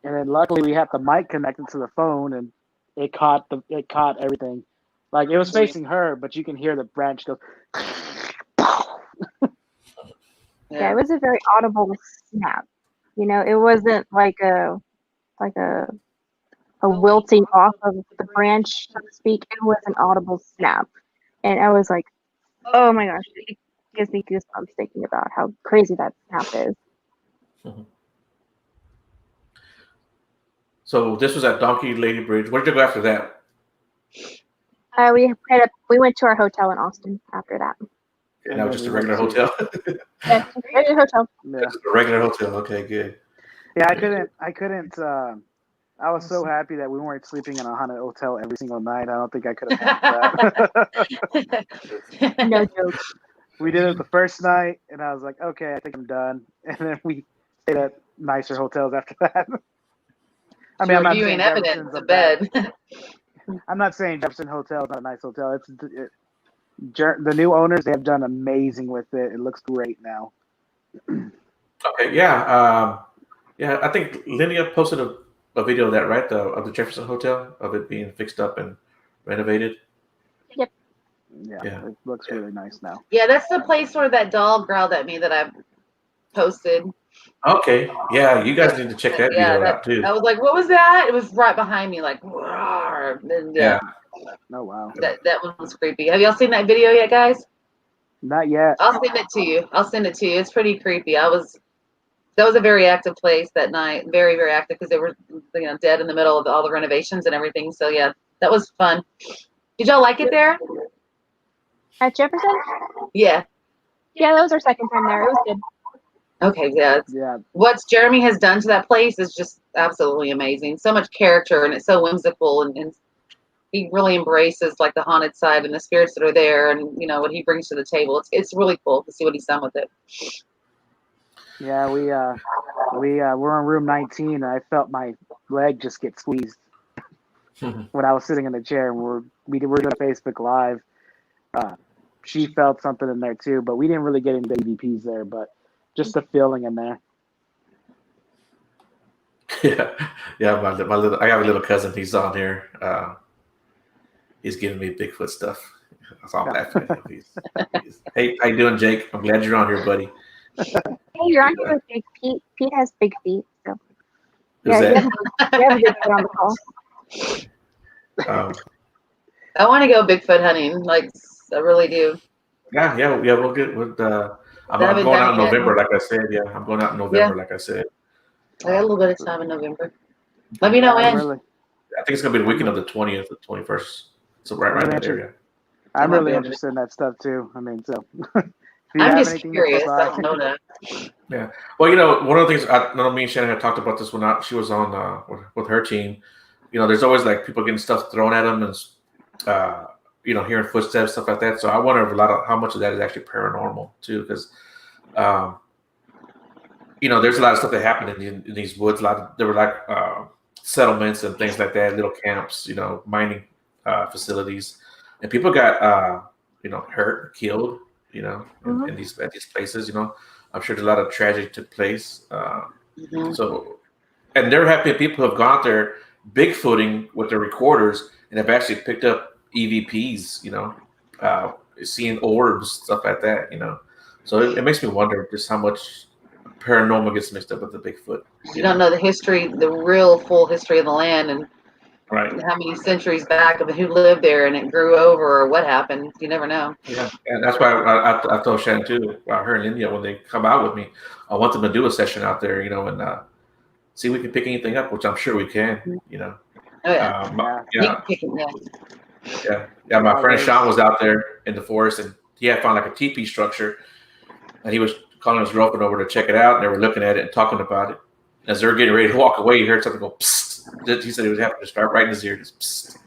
And then luckily we have the mic connected to the phone, and it caught everything. Like it was facing her, but you can hear the branch go. Yeah, it was a very audible snap. You know, it wasn't like a wilting off of the branch, so to speak. It was an audible snap, and I was like, oh my gosh, it gives me goosebumps thinking about how crazy that snap is. So this was at Donkey Lady Bridge. Where did you go after that? We went to our hotel in Austin after that. And that was just a regular hotel. Yeah, just a regular hotel. Yeah. Just a regular hotel. Okay, good. Yeah, I couldn't. I was so happy that we weren't sleeping in a haunted hotel every single night. I don't think I could have handled that. No joke. We did it the first night, and I was like, okay, I think I'm done. And then we stayed at nicer hotels after that. I mean, I'm not reviewing saying evidence Jefferson's a in bed. I'm not saying Jefferson Hotel is not a nice hotel. The new owners, they have done amazing with it. It looks great now. Okay, yeah. Yeah, I think Linnea posted a video of that, right? Of the Jefferson Hotel, of it being fixed up and renovated. Yep. Yeah. It looks really nice now. Yeah, that's the place where that dog growled at me that I posted. Okay, yeah, you guys need to check that video out too. I was like, what was that? It was right behind me, like, roar. And, Yeah. Oh, wow. That one was creepy. Have y'all seen that video yet, guys? Not yet. I'll send it to you. It's pretty creepy. That was a very active place that night. Very, very active because they were, dead in the middle of all the renovations and everything. So yeah, that was fun. Did y'all like it there? At Jefferson? Yeah. Yeah, that was our second time there. It was good. Okay, yeah. Yeah. What Jeremy has done to that place is just absolutely amazing. So much character, and it's so whimsical, and he really embraces like the haunted side and the spirits that are there, and what he brings to the table. It's really cool to see what he's done with it. Yeah, we were in room 19, and I felt my leg just get squeezed when I was sitting in the chair, and we were doing a Facebook Live. She felt something in there too, but we didn't really get into EVPs there, but just the feeling in there. Yeah. My little, I have a little cousin. He's on here. He's giving me Bigfoot stuff. So I'm laughing at him. Hey, how you doing, Jake? I'm glad you're on here, buddy. Hey, you're on here with Big Pete. Pete has big feet, so Who's that? you have a big foot on the call. I want to go Bigfoot hunting. Like, I really do. Yeah. We'll get with. I'm going out in November, like I said. Yeah, I'm going out in November, like I said. I got a little bit of time in November. Let me know when. Really, I think it's gonna be the weekend of the 20th, the 21st. So right in that area. I'm really interested in that stuff too. I mean, so I'm just curious. I don't know that. Yeah. Well, one of the things I know me and Shannon had talked about this when she was on with her team. There's always like people getting stuff thrown at them and hearing footsteps, stuff like that. So I wonder how much of that is actually paranormal too, because there's a lot of stuff that happened in these woods. There were like settlements and things like that, little camps, mining facilities, and people got hurt, killed, at these places. I'm sure there's a lot of tragedy took place. So, and there have been people who have gone out there Bigfooting with their recorders and have actually picked up EVPs, seeing orbs, stuff like that, So it makes me wonder just how much paranormal gets mixed up with the Bigfoot. You don't know the history, the real full history of the land, and right, how many centuries back of who lived there and it grew over or what happened. You never know. Yeah, and that's why I told Shannon too, her and India, when they come out with me, I want them to do a session out there, and see if we can pick anything up, which I'm sure we can, Oh, yeah. Yeah. My friend Sean was out there in the forest, and he had found like a teepee structure, and he was calling his girlfriend over to check it out, and they were looking at it and talking about it. As they were getting ready to walk away, he heard something go psst. He said he was having to start right in his ear, just psst.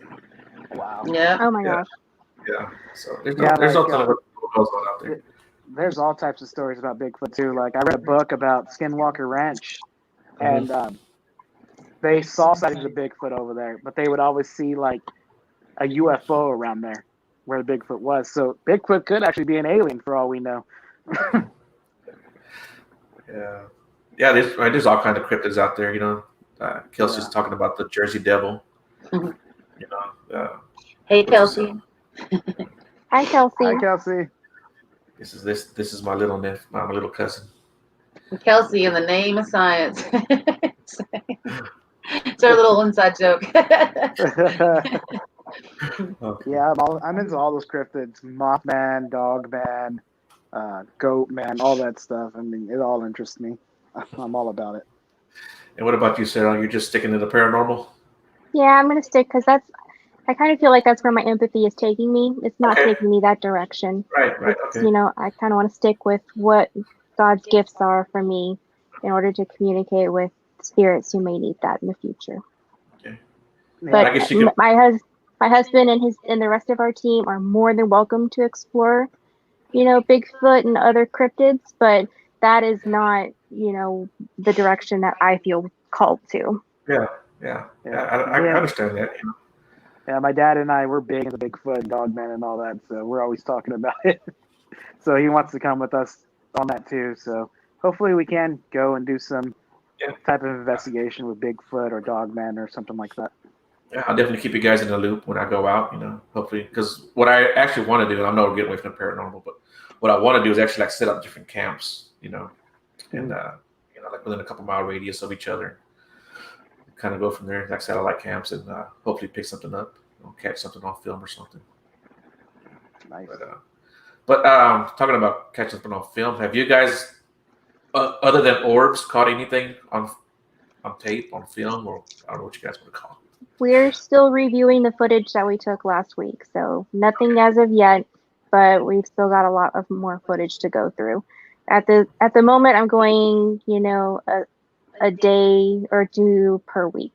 Wow. Yeah. Oh my gosh. Yeah. So there's no telling what goes on out there. There's all types of stories about Bigfoot too. Like I read a book about Skinwalker Ranch, and they saw sightings of Bigfoot over there, but they would always see like a UFO around there where the Bigfoot was. So Bigfoot could actually be an alien for all we know. Yeah. There's all kinds of cryptids out there. Kelsey's talking about the Jersey Devil. Hey, what's Kelsey. Hi, Kelsey. Hi, Kelsey. This is my little my little cousin. Kelsey, in the name of science. It's our little inside joke. Okay. Yeah, I'm into all those cryptids: Mothman, Dogman, Goat Man, all that stuff. I mean, it all interests me. I'm all about it. And what about you, Sarah? You're just sticking to the paranormal? Yeah, I'm gonna stick because I kind of feel like that's where my empathy is taking me. It's not Okay. taking me that direction. Right. It's, Okay. I kind of want to stick with what God's gifts are for me in order to communicate with spirits who may need that in the future. Okay. Yeah, And I But guess you could. my husband and the rest of our team are more than welcome to explore, Bigfoot and other cryptids, but that is not, the direction that I feel called to. Yeah. Yeah. yeah. I understand that. Yeah, my dad and I, we're big into Bigfoot, Dogman, and all that, so we're always talking about it. So he wants to come with us on that too. So hopefully we can go and do some Yeah. type of investigation with Bigfoot or Dogman or something like that. Yeah, I'll definitely keep you guys in the loop when I go out. Hopefully, because what I actually want to do, and I know we're getting away from the paranormal, but what I want to do is actually like set up different camps. And like within a couple mile radius of each other, kind of go from there, like satellite camps, and hopefully pick something up, catch something on film or something. Nice. But talking about catching something on film, have you guys, other than orbs, caught anything on tape, on film, or I don't know what you guys want to call it? We're still reviewing the footage that we took last week, so nothing as of yet, but we've still got a lot of more footage to go through. At the moment, I'm going, a day or two per week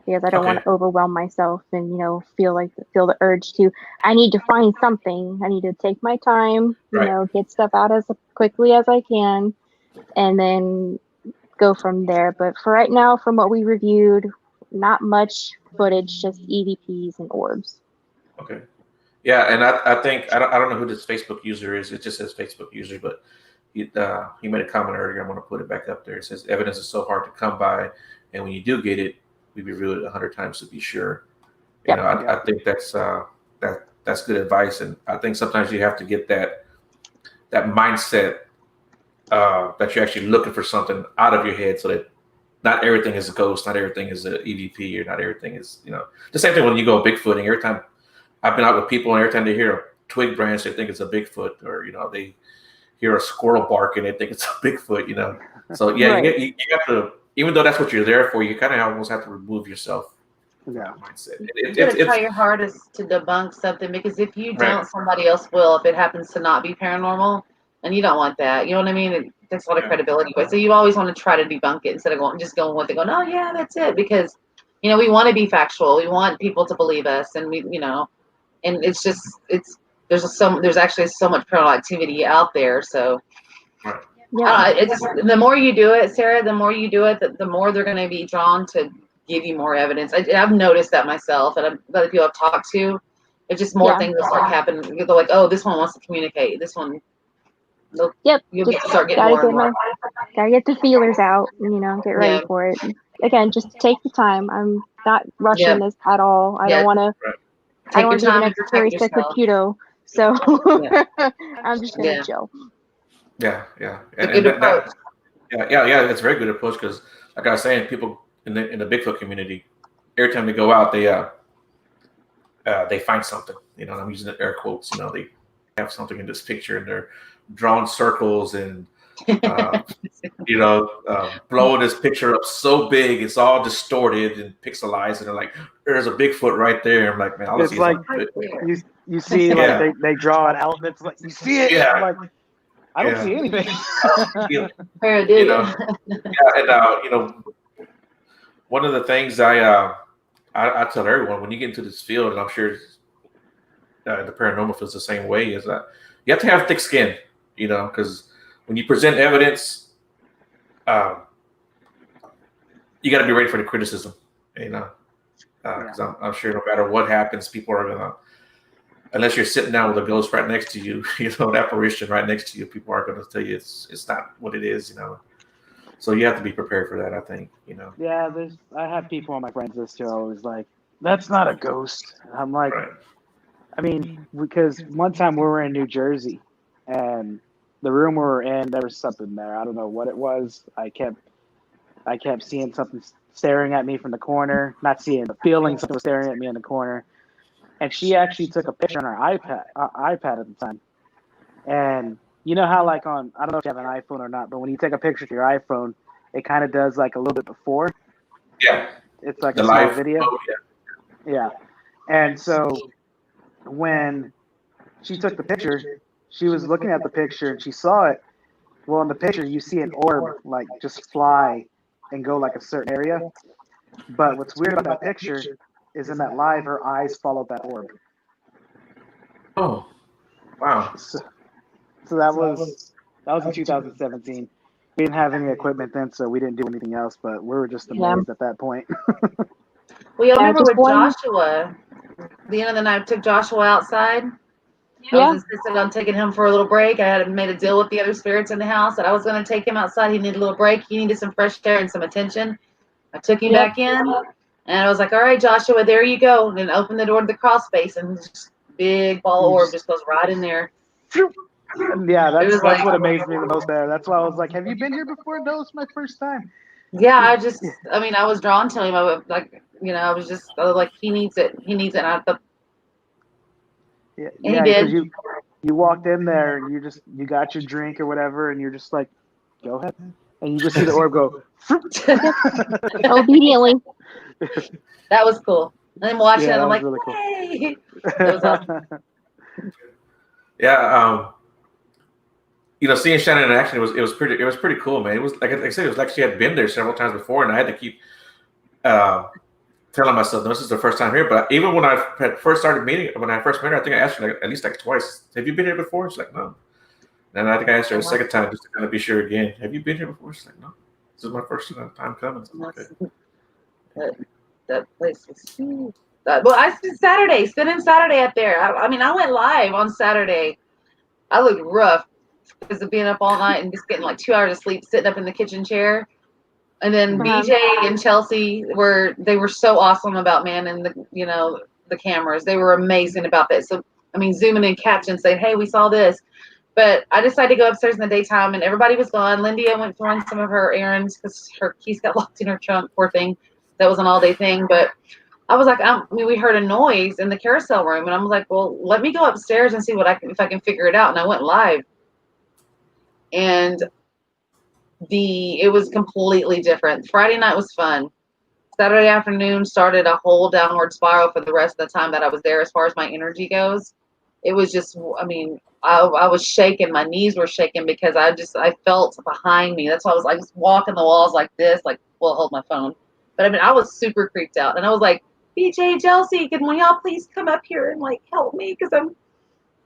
because I don't want Okay. to overwhelm myself and feel the urge to. I need to find something. I need to take my time, Right. get stuff out as quickly as I can, and then go from there. But for right now, from what we reviewed, not much footage, just EVPs and orbs. Okay. Yeah, and I think I don't know who this Facebook user is. It just says Facebook user, but he made a comment earlier. I'm going to put it back up there. It says evidence is so hard to come by, and when you do get it, we review it 100 times to be sure. Yep. I think that's good advice, and I think sometimes you have to get that mindset that you're actually looking for something out of your head, so that not everything is a ghost, not everything is an EVP, or not everything is the same thing when you go Bigfooting. Every time I've been out with people, and every time they hear a twig branch, they think it's a Bigfoot, or they hear a squirrel barking, they think it's a Bigfoot. So yeah, Right. you have to, even though that's what you're there for, you kind of almost have to remove yourself from Yeah. that mindset. You gotta try your hardest to debunk something, because if you Right. don't, somebody else will. If it happens to not be paranormal, and you don't want that. You know what I mean? It takes a lot of credibility. But so you always want to try to debunk it instead of going with it. Going, oh yeah, that's it. Because we want to be factual. We want people to believe us, and and it's there's actually so much paranormal activity out there. So Right. Yeah. it's the more you do it, Sarah, the more you do it, the more they're going to be drawn to give you more evidence. I've noticed that myself, and other people I've talked to. It's just more things will start happening. They're like, oh, this one wants to communicate. This one, Yep. you'll Just start getting gotta more and more. gotta get the feelers out and get ready for it. Again, just take the time. I'm not rushing this at all. I don't want to. Right. I don't Take your want to be the time and next protect Teresa yourself. Caputo. So Yeah. I'm just gonna chill. Yeah. It's a good approach. Yeah. It's a very good approach, because, like I was saying, people in the Bigfoot community, every time they go out, they find something. And I'm using the air quotes. They have something in this picture, and they're drawing circles and blowing this picture up so big it's all distorted and pixelized, and they're like, "There's a Bigfoot right there." I'm like, man, all I It's see like is you see like they draw an element. It's like you see it. Yeah. I'm like, I don't see anything. Where did Yeah, and one of the things I tell everyone, when you get into this field, and I'm sure the paranormal feels the same way, is that you have to have thick skin, because when you present evidence, you got to be ready for the criticism, because I'm sure no matter what happens, people are gonna, unless you're sitting down with a ghost right next to you, an apparition right next to you, people are gonna tell you it's not what it is, So you have to be prepared for that, I think, Yeah, I have people on my friends list who are always like, that's not a ghost. I'm like, Right. I mean, because one time we were in New Jersey, and the room we were in, there was something there. I don't know what it was. I kept seeing something staring at me from the corner. Not seeing, but feeling something was staring at me in the corner. And she actually took a picture on her iPad at the time. And you know how, like, on, I don't know if you have an iPhone or not, but when you take a picture of your iPhone, it kind of does like a little bit before. Yeah. It's like The a small live. video. Oh, yeah. Yeah. And so when she took the picture, she was looking at the picture and she saw it. Well, in the picture, you see an orb like just fly and go like a certain area. But what's weird about that picture is in that live, her eyes followed that orb. Oh, wow. So that was in 2017. We didn't have any equipment then, so we didn't do anything else. But we were just amazed at that point. Well, you remember just with one. Joshua, the end of the night, I took Joshua outside. I Yeah. was insistent on taking him for a little break. I had made a deal with the other spirits in the house that I was going to take him outside. He needed a little break. He needed some fresh air and some attention. I took him back in, and I was like, "All right, Joshua, there you go." And then opened the door to the crawl space, and just big ball of orb just goes right in there. Yeah, It was that's like, what amazed me the most there. That's why I was like, "Have you been here before?" No, it's my first time. yeah, I mean, I was drawn to him. I was like, I was like, he needs it. He needs it. And I thought, Yeah, and he yeah, because did. you walked in there and you got your drink or whatever, and you're just like, "Go ahead," and you just see the orb go. Obediently. That was cool. And then watching Yeah, it, that I'm was like, really cool. "Hey!" That was awesome. Yeah. Seeing Shannon in action, it was pretty cool, man. It was like I said, it was like she had been there several times before, and I had to keep telling myself, no, this is the first time here. But even when I had first started meeting, when I first met her, I think I asked her at least like twice, "Have you been here before?" She's like, "No." And I think I asked her a second time just to kind of be sure again, "Have you been here before?" She's like, "No, this is my first time coming." So, okay. That place was huge. Well, I spent Saturday up there. I mean, I went live on Saturday. I looked rough because of being up all night and just getting like 2 hours of sleep, sitting up in the kitchen chair. And then BJ and Chelsea were so awesome about manning the cameras. They were amazing about that. So I mean, zooming in, catching, saying, "Hey, we saw this." But I decided to go upstairs in the daytime, and everybody was gone. Lindia went to run some of her errands because her keys got locked in her trunk. Poor thing. That was an all-day thing. But I was like, we heard a noise in the carousel room, and I was like, well, let me go upstairs and see if I can figure it out. And I went live, and it was completely different. Friday night was fun. Saturday afternoon started a whole downward spiral for the rest of the time that I was there as far as my energy goes. It was just, I mean, I was shaking. My knees were shaking because I felt behind me. That's why I was walking the walls like this, like, well, hold my phone. But I mean, I was super creeped out. And I was like, BJ, Chelsea, can one of y'all please come up here and like help me? Because I'm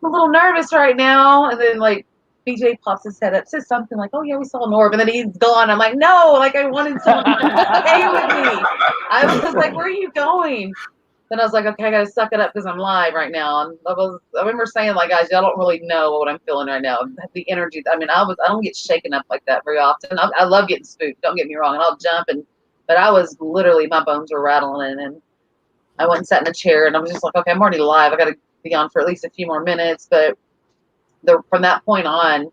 a little nervous right now. And then like BJ pops his head up, says something like, "Oh yeah, we saw an orb," and then he's gone. I'm like, no, like I wanted someone to stay with me. I was like, where are you going? Then I was like, okay, I gotta suck it up because I'm live right now. And I remember saying, like, guys, y'all don't really know what I'm feeling right now. The energy. I mean, I don't get shaken up like that very often. I love getting spooked. Don't get me wrong, and I'll jump but I was literally, my bones were rattling, and I went and sat in a chair, and I was just like, okay, I'm already live. I gotta be on for at least a few more minutes. But from that point on,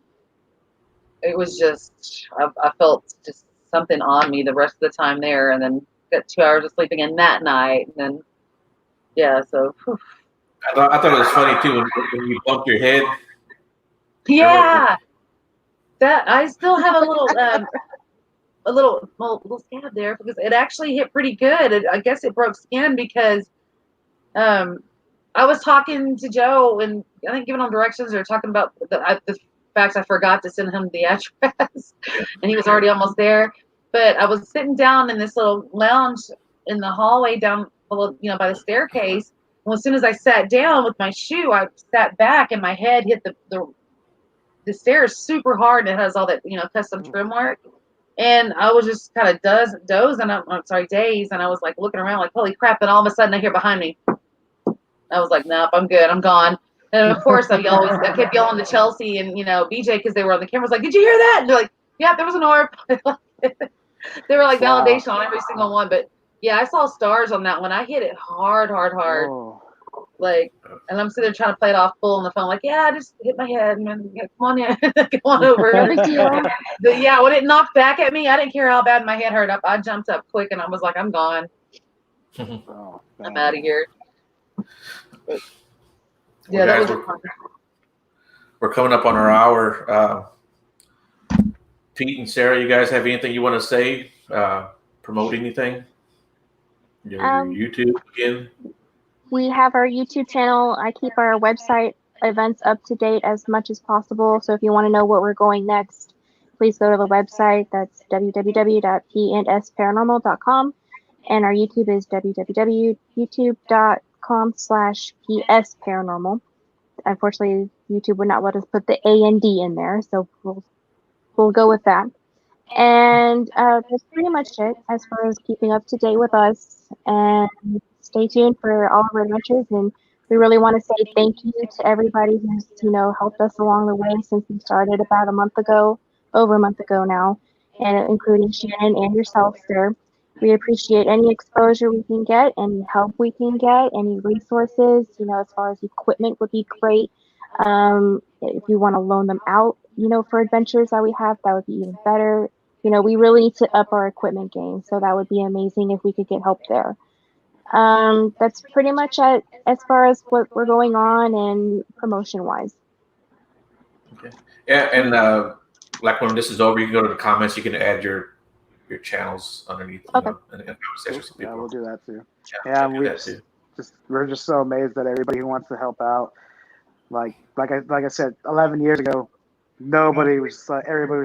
it was just I felt just something on me the rest of the time there, and then got 2 hours of sleep again that night, and then yeah, so whew. I thought it was funny too when you bumped your head. Yeah, that I still have a little scab there because it actually hit pretty good. I guess it broke skin because I was talking to Joe and I think giving him directions or talking about the fact I forgot to send him the address and he was already almost there. But I was sitting down in this little lounge in the hallway down below, by the staircase. And as soon as I sat down with my shoe, I sat back and my head hit the stairs super hard, and it has all that custom trim work. And I was just kind of dazed, and I was like looking around like, holy crap! And all of a sudden I hear behind me. I was like, nope, I'm good, I'm gone. And of course I kept yelling to Chelsea and BJ because they were on the cameras like, did you hear that? And they're like, yeah, there was an orb. They were like validation on every single one, but Yeah, I saw stars on that one. I hit it hard. Oh. Like, and I'm sitting there trying to play it off full on the phone. Like, yeah, I just hit my head, man. Yeah, come on in, come on over. No big deal. But yeah, when it knocked back at me, I didn't care how bad my head hurt. I jumped up quick and I was like, I'm gone. Oh, I'm out of here. But, Well, yeah, that guys, was fun. we're coming up on our hour. Pete and Sarah, you guys have anything you want to say? Promote anything? Your YouTube again? We have our YouTube channel. I keep our website events up to date as much as possible. So if you want to know what we're going next, please go to the website. That's www.p&sparanormal.com. And our YouTube is www.youtube.com/psparanormal. Unfortunately, YouTube would not let us put the A and D in there, so we'll go with that. And that's pretty much it as far as keeping up to date with us. And stay tuned for all of our adventures. And we really want to say thank you to everybody who's helped us along the way since we started about over a month ago now, and including Shannon and yourself, sir. We appreciate any exposure we can get, any help we can get, any resources. As far as equipment would be great. If you want to loan them out, for adventures that we have, that would be even better. We really need to up our equipment game, so that would be amazing if we could get help there. That's pretty much it as far as what we're going on and promotion wise. Okay. Yeah, and like when this is over, you can go to the comments. You can add your channels underneath. Okay. And conversations with people. Yeah, we'll do that too. Yeah, we're just so amazed that everybody who wants to help out. Like I said, 11 years ago, everybody was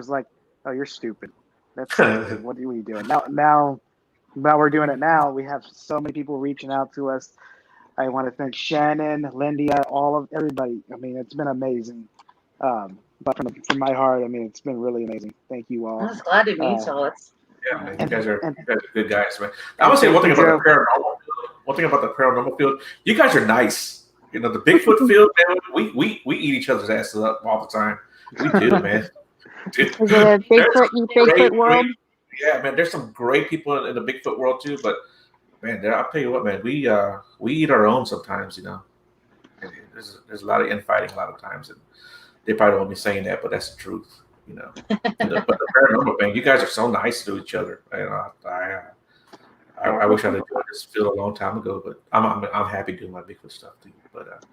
like, "Oh, you're stupid. That's stupid. What are you doing?" Now we're doing it now. We have so many people reaching out to us. I want to thank Shannon, Lindia, everybody. I mean, it's been amazing. But from my heart, I mean, it's been really amazing. Thank you all. I was glad to meet y'all. Yeah, man, you guys are good guys, man. I would say one thing about the paranormal field. One thing about the paranormal field, you guys are nice. The Bigfoot field, man, we eat each other's asses up all the time. We do, man. Is it a Bigfoot world? Yeah, man. There's some great people in the Bigfoot world too, but man, I'll tell you what, man. We eat our own sometimes, And there's a lot of infighting a lot of times, and they probably don't want me saying that, but that's the truth, But the paranormal thing, you guys are so nice to each other. I wish I'd have joined this field a long time ago, but I'm happy doing my Bigfoot stuff too. But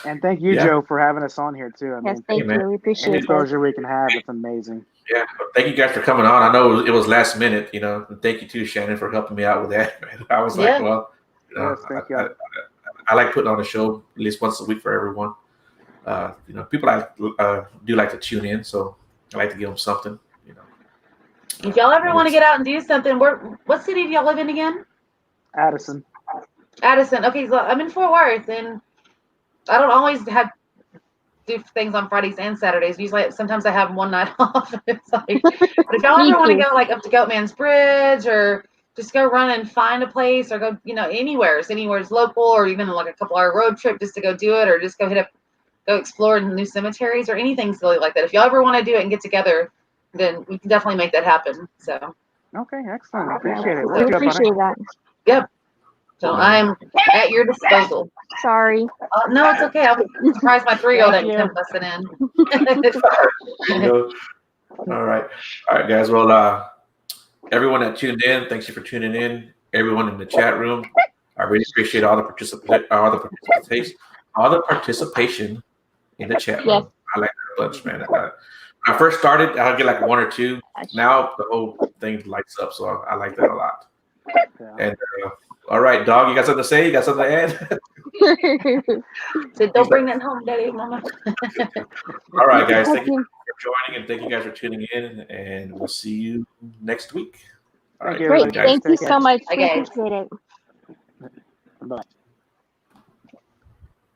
and thank you, Joe, for having us on here too. Yes, thank you. We appreciate the exposure we can have. It's amazing. Yeah, thank you guys for coming on. I know it was last minute, And thank you too, Shannon, for helping me out with that. I was like, well, thank you. I like putting on a show at least once a week for everyone. People do like to tune in, so I like to give them something. If y'all ever want to get out and do something, what city do y'all live in again? Addison. Okay, so I'm in Fort Worth, and I don't always do things on Fridays and Saturdays. Usually, sometimes I have one night off. It's like, but if y'all ever want to go like up to Goatman's Bridge, or just go run and find a place, or go, anywhere's local, or even like a couple-hour road trip just to go do it, or just go explore new cemeteries or anything silly like that. If y'all ever want to do it and get together, then we can definitely make that happen. So. Okay, excellent. I appreciate it. We appreciate that. Yep. So I'm at your disposal. Sorry. No, it's okay. I'm surprised my 3-year-old didn't come busting in. All right, guys. Well, everyone that tuned in, thanks you for tuning in. Everyone in the chat room, I really appreciate all the participation in the chat room. Yes. I like that bunch, man. When I first started, I'll get like 1 or 2. Now the whole thing lights up, so I like that a lot. Yeah. And all right, dog, you got something to say? You got something to add? So don't bring that home, Daddy, Mama. All right, guys, thank you for joining, and thank you guys for tuning in, and we'll see you next week. All right, great. Thank you so much. Okay. Appreciate it. Bye.